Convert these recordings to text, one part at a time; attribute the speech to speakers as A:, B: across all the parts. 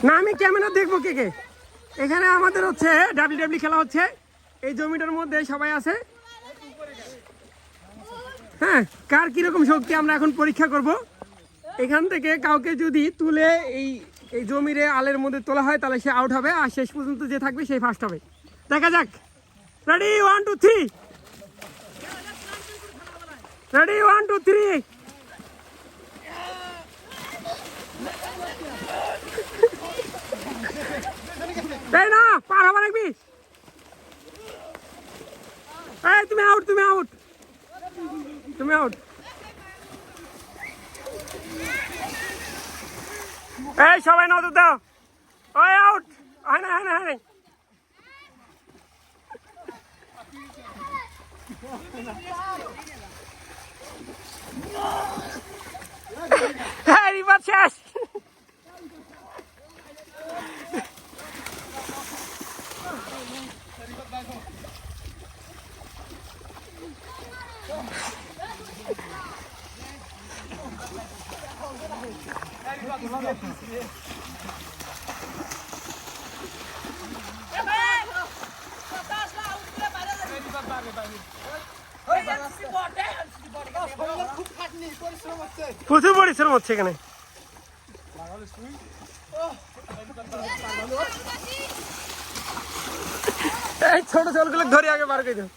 A: না আমি ক্যামেরা দেখবো কে কে। এখানে আমাদের হচ্ছে ডাব্লিউডাব্লিউ খেলা হচ্ছে, এই জমিটার মধ্যে সবাই আছে। হ্যাঁ, কার কিরকম শক্তি আমরা এখন পরীক্ষা করব। এখান থেকে কাউকে যদি তুলে এই এই জমিরে আলের মধ্যে তোলা হয় তাহলে সে আউট হবে, আর শেষ পর্যন্ত যে থাকবে সেই ফার্স্ট হবে। দেখা যাক, রেডি 1 2 3, রেডি 1 2 3। তাই না, পার হবার রাখবি। এই তুমি আউট, তুমি আউট, তুমি আউট। এই সবাই নজর দাও, ওই আউট। হয় না, হয় না, হয় না। হ্যাঁ রিভার শেষ। প্রচুর পরিশ্রম হচ্ছে এখানে। এই ছোট ছোটগুলো ধরে আগে বার করে দাও।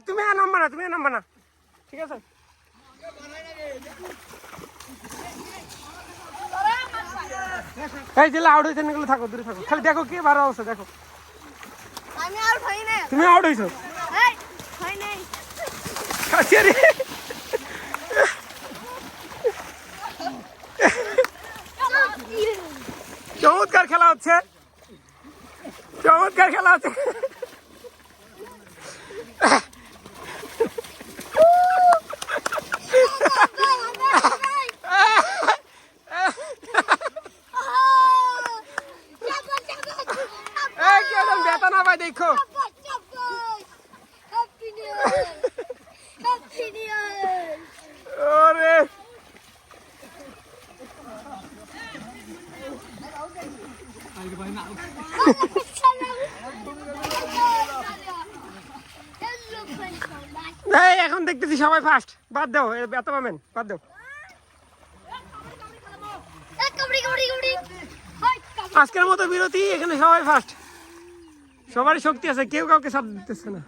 A: তুমি আর নামবা না, তুমি আর নামবা না, ঠিক আছে। এই জেলা আউট হয়েছে, এগুলো থাকো, দূরে থাকো, খালি দেখো কে ভালো অবস্থা দেখো। তুমি আউট হয়েছো। চমৎকার খেলা হচ্ছে, চমৎকার খেলা হচ্ছে। বেতা না ভাই দেখো। ওরে এখন দেখতেছি সবাই ফার্স্ট। বাদ দাও, বেতা পাবেন, বাদ দাও। আজকের মতো বিরতি, এখানে সবাই ফার্স্ট, সবারই শক্তি আছে, কেউ কাউকে সাথ দিতেছে না।